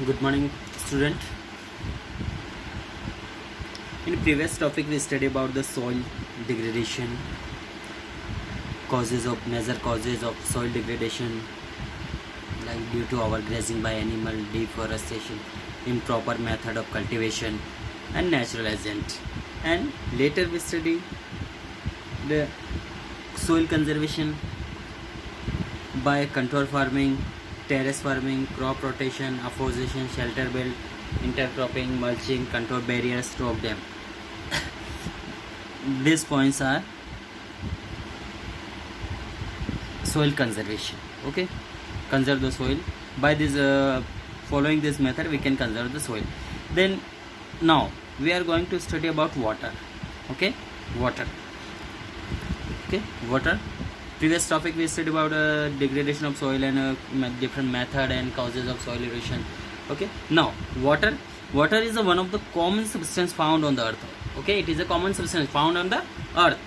Good morning, student. In previous topic, we studied about the soil degradation, major causes of soil degradation, like due to overgrazing by animal, deforestation, improper method of cultivation, and natural agent. And later we study the soil conservation by control farming, terrace farming, crop rotation, afforestation, shelter belt, intercropping, mulching, control barriers, stop them. These points are soil conservation. Okay, conserve the soil by this following this method we can conserve the soil. Then now we are going to study about water. Okay, water. Previous topic we studied about degradation of soil and different method and causes of soil erosion. Okay, now water is one of the common substance found on the earth. Okay, it is a common substance found on the earth.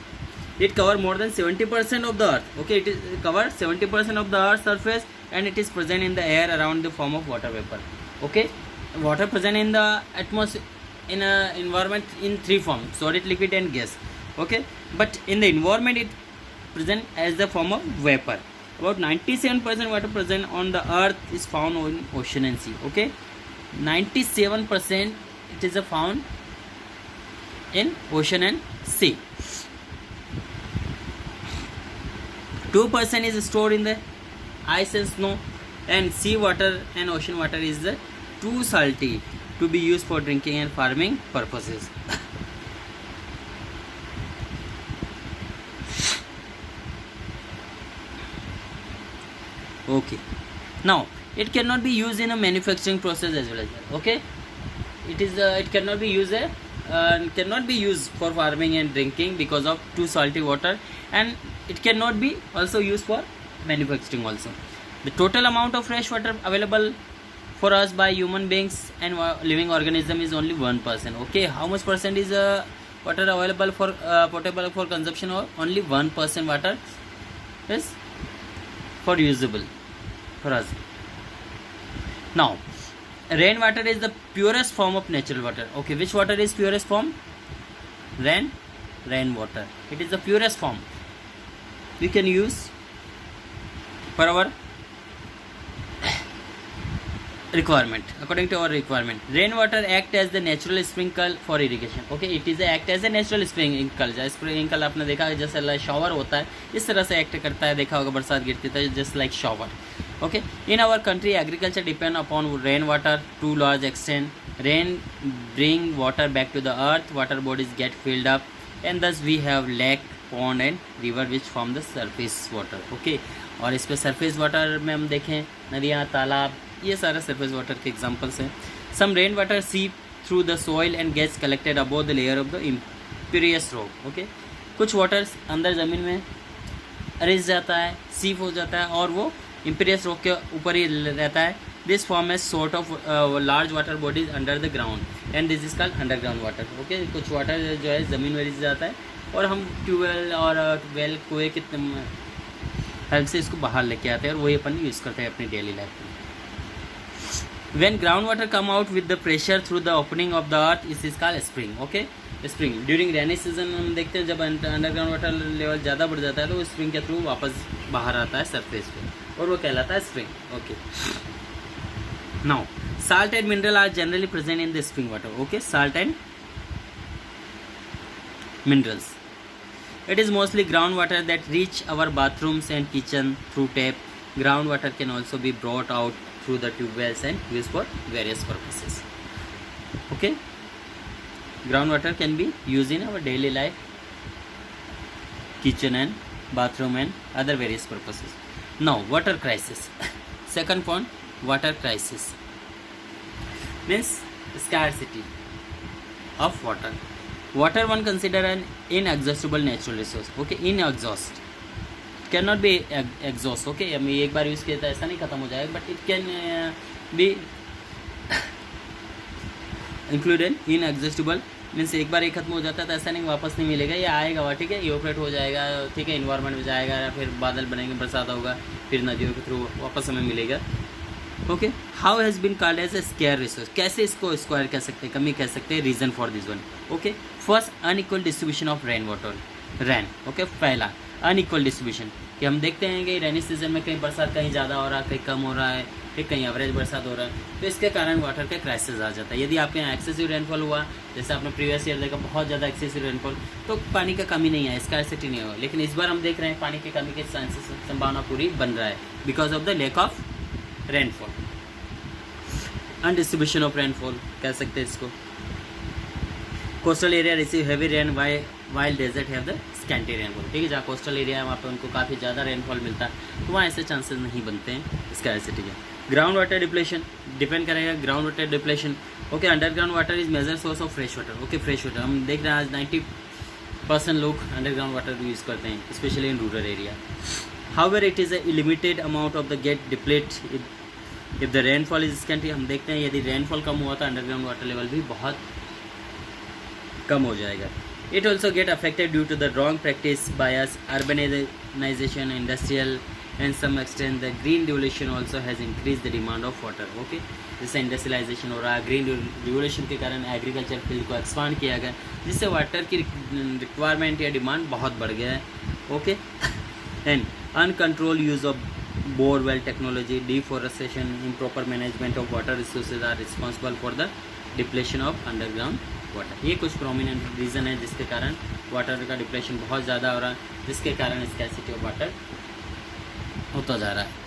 It covers more than 70% of the earth. Okay, it covers 70% of the earth's surface, and it is present in the air around the form of water vapor. Okay, water present in the atmosphere, in a environment in three forms: solid, liquid, and gas. Okay, but in the environment it present as the form of vapor. About 97% water present on the earth is found in ocean and sea. Okay, 97% it is found in ocean and sea. 2% is stored in the ice and snow, and sea water and ocean water is too salty to be used for drinking and farming purposes. Okay, now it cannot be used in a manufacturing process as well as that. Okay, it cannot be used for farming and drinking because of too salty water, and it cannot be also used for manufacturing also. The total amount of fresh water available for us by human beings and living organism is only 1%. Okay, how much percent is water available for potable for consumption? Or only 1% water is for usable for us. Now rainwater is the purest form of natural water. Okay, which water is purest form? Rainwater. It is the purest form we can use for our requirement, according to our requirement. Rainwater act as the natural sprinkle for irrigation. Okay, it is act as a natural sprinkle. Sprinkle आपने देखा है जैसे shower होता है, इस तरह से act करता है. देखा होगा बरसात गिरती है just like shower. Okay, in our country agriculture depend upon rainwater to large extent. Rain bring water back to the earth, water bodies get filled up, and thus we have lake, pond and river which form the surface water. Okay, और इस पे surface water में हम देखें नदियाँ, तालाब, ये सारा surface water के examples हैं. Some rainwater seep through the soil and gets collected above the layer of the impervious rock. Okay, कुछ waters अंदर ज़मीन में रिस जाता है, सीप हो जाता है और वो इम्पीरियस रॉक के ऊपर ही रहता है. This form as sort of large water bodies under the ground and this is called underground water. Okay, कुछ वाटर जो है ज़मीन में रिस जाता है और हम ट्यूबवेल और वेल कुएँ के हेल्प से इसको बाहर लेके आते हैं और वही अपन यूज़ करते हैं अपनी डेली लाइफ में. When groundwater come out with the pressure through the opening of the earth, this is called spring. Okay, spring. During rainy season हम देखते हैं जब अंडरग्राउंड वाटर लेवल ज़्यादा बढ़ जाता है तो स्प्रिंग के थ्रू वापस बाहर आता है सरफेस पे और वो कहलाता है spring. Okay, now salt and mineral are generally present in the spring water. Okay, salt and minerals. It is mostly groundwater that reach our bathrooms and kitchen through tap. Groundwater can also be brought out through the tube wells and used for various purposes. Okay, groundwater can be used in our daily life, kitchen and bathroom and other various purposes. Now water crisis. Second point, water crisis means scarcity of water. Water one consider an inexhaustible natural resource. Okay, inexhaust cannot be exhaust. Okay, हम एक बार use किया था ऐसा नहीं खत्म हो जाएगा, but it can be included inexhaustible means एक बार ये खत्म हो जाता है तो ऐसा नहीं वापस नहीं मिलेगा, ये आएगा. ठीक है, इवोपरेट हो जाएगा. ठीक है, इन्वायरमेंट में जाएगा, फिर बादल बनेंगे, बरसात होगा, फिर नदियों के थ्रू वापस हमें मिलेगा. Okay, how has been called as a scarce resource, कैसे इसको स्क्वायर कह सकते हैं, कमी कह सकते हैं, reason for this one. Okay, first unequal distribution of rain water, rain. Okay, पहला अनइक्वल डिस्ट्रीब्यूशन, कि हम देखते हैं कि रेनी सीजन में कहीं बरसात कहीं ज़्यादा हो रहा है, कहीं कम हो रहा है, फिर कहीं एवरेज बरसात हो रहा है, तो इसके कारण वाटर का क्राइसिस आ जाता है। यदि आपके यहाँ एक्सेसिव रेनफॉल हुआ, जैसे आपने प्रीवियस ईयर देखा बहुत ज़्यादा एक्सेसिव रेनफॉल, तो पानी का कमी नहीं है, स्कार्सिटी नहीं होगा। लेकिन इस बार हम देख रहे हैं पानी की कमी के संभावना पूरी बन रहा है because of the lack of rainfall. Undistribution of rainfall कह सकते हैं इसको। Coastal area receive heavy rain while desert have the scanty rainfall, ठीक है, जहाँ कोस्टल एरिया है वहाँ पे उनको काफ़ी ज़्यादा रेनफॉल मिलता है, तो वहाँ ऐसे चांसेस नहीं बनते हैं स्कैर्सिटी के। ग्राउंड वाटर डिप्लेशन डिपेंड करेगा, ground water depletion. Okay, underground water is major source of fresh water. Okay, fresh water हम देख रहे हैं आज 90% लोग अंडरग्राउंड वाटर यूज़ करते हैं, specially in rural area. However it is a limited amount of the get deplete if the rainfall is scanty. हम देखते हैं यदि रेनफॉल कम हुआ तो अंडरग्राउंड वाटर लेवल भी बहुत कम हो जाएगा। It also get affected due to the wrong practice, bias, urbanization, industrial, and some extent the green revolution also has increased the demand of water. Okay, जैसे इंडस्ट्रियलाइजेशन हो रहा है, ग्रीन रिवोल्यूशन के कारण एग्रीकल्चर फील्ड को expand किया गया, जिससे वाटर की रिक्वायरमेंट या डिमांड बहुत बढ़ गया है। Okay, and uncontrol use of borewell technology, deforestation, improper management of water resources are responsible for the depletion of underground water. ये कुछ प्रोमिनेंट रीज़न है जिसके कारण वाटर का डिप्लेशन बहुत ज़्यादा हो रहा है, जिसके कारण स्कैर्सिटी ऑफ वाटर होता जा रहा है।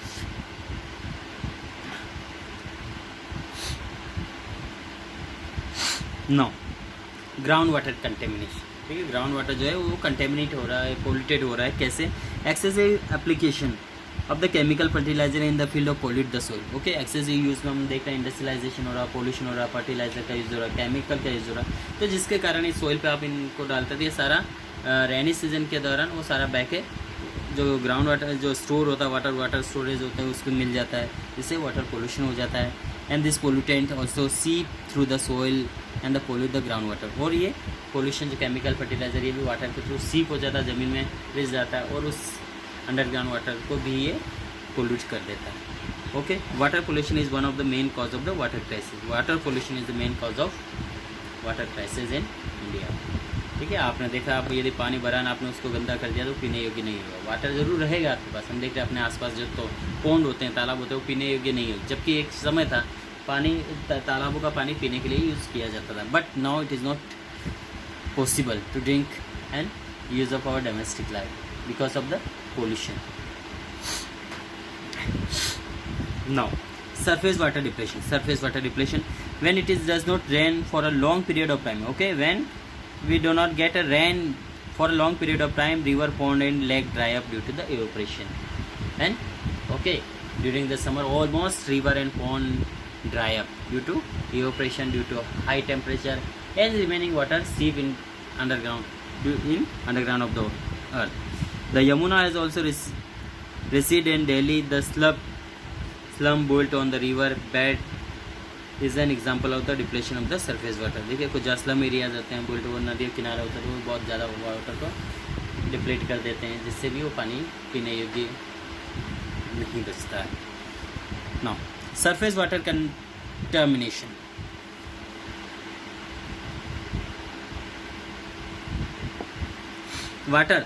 नो, ग्राउंड वाटर कंटेमिनेशन, ठीक है, ग्राउंड वाटर जो है वो कंटेमिनेट हो रहा है, पोल्यूटेड हो रहा है। कैसे? Excessive application of the chemical fertiliser in the field of pollute the soil. Okay, excessive use में हम देख रहे हैं इंडस्ट्रियलाइजेशन हो रहा है, पोल्यूशन हो रहा है, फर्टिलाइजर का यूज़ हो रहा है, केमिकल का यूज़ हो रहा है, तो जिसके कारण इस सोइल पे आप इनको डालते थे, ये सारा रेनी सीजन के दौरान वो सारा बह के जो ग्राउंड वाटर जो स्टोर होता है, वाटर स्टोरेज होता है, उसको मिल जाता है, जिससे वाटर पोल्यूशन हो जाता है। एंड दिस पोल्यूटेंट ऑल्सो सीप through the soil and the pollute the ground water. और ये पोल्यूशन जो केमिकल फर्टिलाइजर ये भी वाटर के थ्रू सीप हो जाता है, ज़मीन में रिस जाता है, और उस अंडरग्राउंड वाटर को भी ये पोल्यूट कर देता है। Okay, water pollution is one of the main cause of the water crisis. Water pollution is the main cause of water crisis in India. ठीक है, आपने देखा, आप यदि पानी भरा ना, आपने उसको गंदा कर दिया तो पीने योग्य नहीं होगा। वाटर ज़रूर रहेगा आपके पास, हम देखते हैं अपने आसपास जो तो पौंड होते हैं, तालाब होते हैं, वो पीने योग्य नहीं होगा, जबकि एक समय था पानी तालाबों का पानी पीने के लिए यूज़ किया जाता था, but now it is not possible to drink and use of our domestic life because of the pollution. Now, surface water depletion. Surface water depletion when it is does not rain for a long period of time. Okay, when we do not get a rain for a long period of time, river, pond, and lake dry up due to the evaporation. And okay, during the summer, almost river and pond dry up due to evaporation, due to high temperature, and remaining water seep in underground of the earth. The Yamuna has also receded in Delhi. The slum built on the river bed is an example of the depletion of the surface water. देखिए, कुछ जहाँ slum areas होते हैं, built वो नदी किनारा होता है, तो वो बहुत ज़्यादा वाटर को डिप्लेट कर देते हैं, जिससे भी वो पानी पीने योग्य नहीं बचता है। Now, surface water contamination. Water,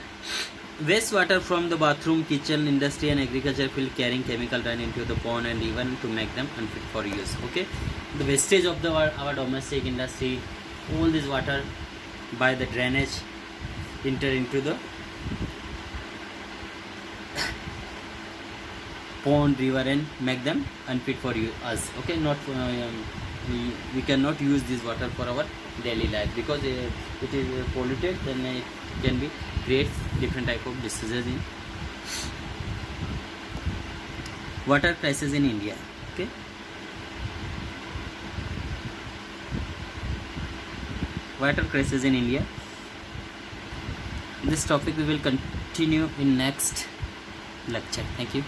waste water from the bathroom, kitchen, industry and agriculture field carrying chemical run into the pond and even to make them unfit for use. Okay, the wastage of our domestic industry, all this water by the drainage enter into the pond, river and make them unfit for us. Okay, not we cannot use this water for our daily life because it is polluted, then it can be creates different type of diseases in water crisis in India. Okay, water crisis in India. This topic we will continue in next lecture. Thank you.